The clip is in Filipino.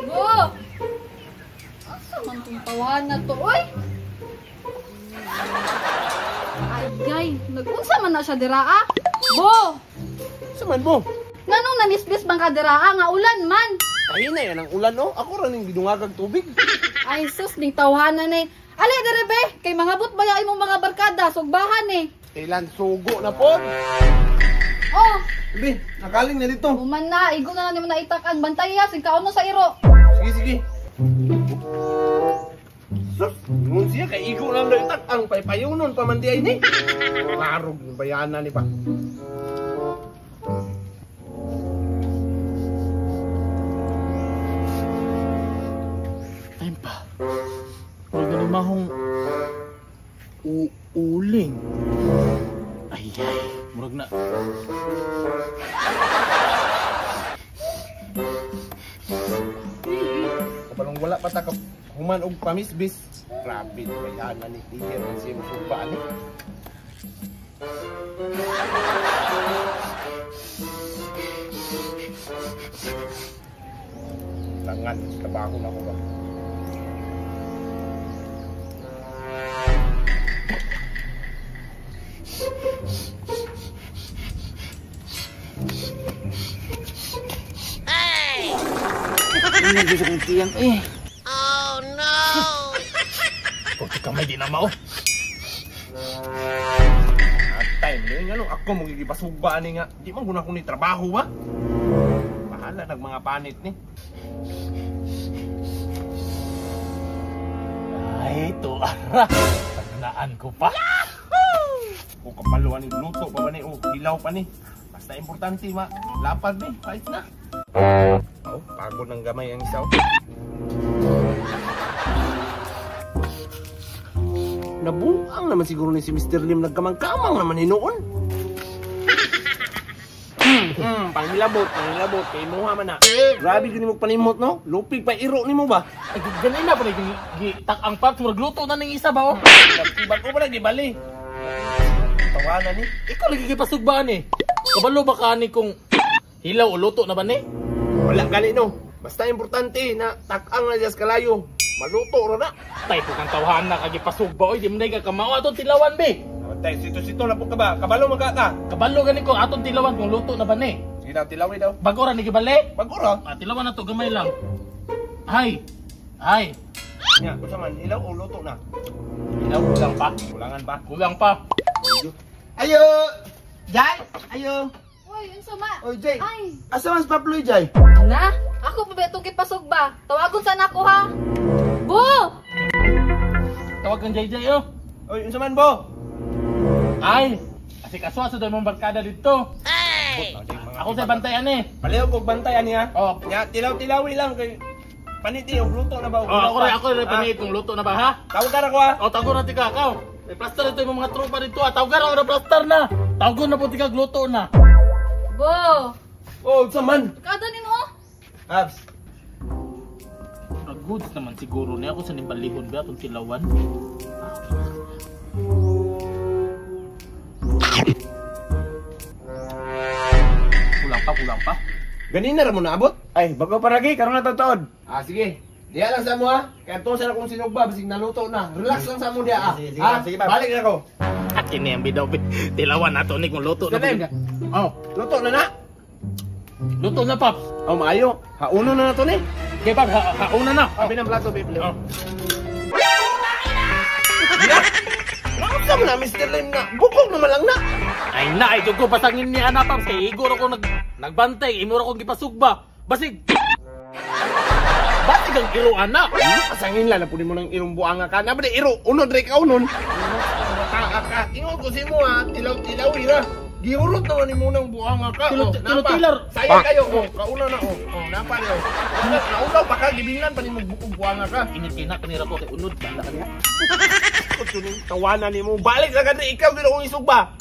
Bo! Asa man itong tawahan na to, oy? Ay, nag-unsa man na siya diraa? Bo! Saman mo? Nganong nanisbis bang ka diraa nga ulan man? Ay na yan ang ulan, no? Ako rin yung gidungagag tubig. Ay, sus, ning tawahan na Ali, derebe! Kay mga but baya imong mga barkada, sugbahan Ilan sugo na po. Oh! Ibi, nakaling na dito. Uman na, igo na lang mo na itakan. Bantay ya, sigkaon mo sa iro. Sige, sige. Sus, ngun siya kay igo lang na itak ang paypayunon pamandiay ni. Larog ng bayanan ni pa. Ayun pa. Huwag na namahong uuling. Ay, murag na. Kapalong wala pa ta human og pamisbis. Grabe, bayanan ni Tiger ang siya masubaan ni. Tangan, trabaho na ko ba? Ini bisa kong tiyang Oh no! Pagka kamay di na mao. At time ni nga no, ako magigipasugba ni nga. Di man guna ko ni trabaho ba? Bahala nag mga panit ni. Ay, ito ara. Pagkanaan ko pa. O kapaluan ni luto pa ba ni o hilaw pa ni. Basta importante ma, lapad ni, kahit na. Oh, pagod ng gamay ang isaw. Nabuang naman siguro ni si Mr. Lim nagkamang-kamang naman ni noon. Pangilabot kay mo man na. Grabe gini mo panimot no? Lupig pa iro nimo ba? Ay, ganun na pa rin. Tak ang pack, magluto na ng isa ba? Ibang ko ba gibali? Tawanan ni. Ikaw lagi kipasugbaan Kabalo ba ka ni kung hilaw o luto na ba ni? Wala gali no. Basta importante na tak-ang na diyas kalayo. Maluto ro na. Tay po kang tawahan na kagipasugba. Oy, di mo na ikakamawa atong tilawan be. Tay, sito-sito na po ka ba? Kabalo magkaka. Kabalo gani ko atong tilawan kung luto na ba ni? Sige na, tilawin daw. Bago ra ni gibali? Bago ra. Tilawan na to gamay lang. Ay. Nya, kung man ilaw o luto na. Ilaw kulang pa. Kulangan ba? Kulang pa. Ayo! Jay! Ayo! Uy, yun sama. Oy, Jay! Ay! Asa mas paploy, Jay? Na? Ako pa ba itong kipasugba? Tawagon sana ako ha? Bo! Tawag kang JJ Oy, unsa man bo? Ay! Kasi kaswa sa mong barkada dito. Ay! Ako sa bantayan Paliw kog bantayan niya. Oh. Nya, tilaw-tilawi lang kay paniti og luto na ba? Ako rin panit kung luto na ba ha? Tawag ka na ko ha? Tawagon na tika ka. May plaster ito yung mga tropa dito ha. Tawagan ako na plaster na. Tawagon na po tika luto na. Bo! Oh, unsa man? Kada ni mo? Abs. Goods naman siguro niya ako sa nimbalihon ba itong tilawan. Kulang pa. Ganina ra mo naabot? Ay, bago pa ragi, karon na tawtod. Sige. Diya lang sa mo ha. Kaya to sa akong sinugba bisig naluto na. Relax lang sa mo diya ha. Sige ba. Balik na ko. Kini ang bidaw tilawan nato ni kung luto na Ganun. Oh, Luto na na. luto na paps. Oh, maayo. Hauno na na to ni. Okay paps, hauna na. Sabi ng plato, babe. Oh. Bakit mo na, Mr. Lim na? Bukog naman lang na. Ay na, ay ko pasangin niya na paps. Kay igor ako nagbantay, imura akong gipasugba. Basig. Basig ang iruan na. Pasangin lang na punin mo ng irong buanga ka. Naba na iro, unod rin ka unon. Ingon ko si mo ha, tilaw-tilawi na. Giurot naman ni mo ng buanga ka. Tilo-tilar. Sayang kayo, kauna na, napa niyo. Naunaw pa ka, gibingan pa ni mo buanga ka. Init-inak kanira ko kay unod. Bala ka niya. Tawanan ni mo, balik sa ganda, ikaw din akong isugba.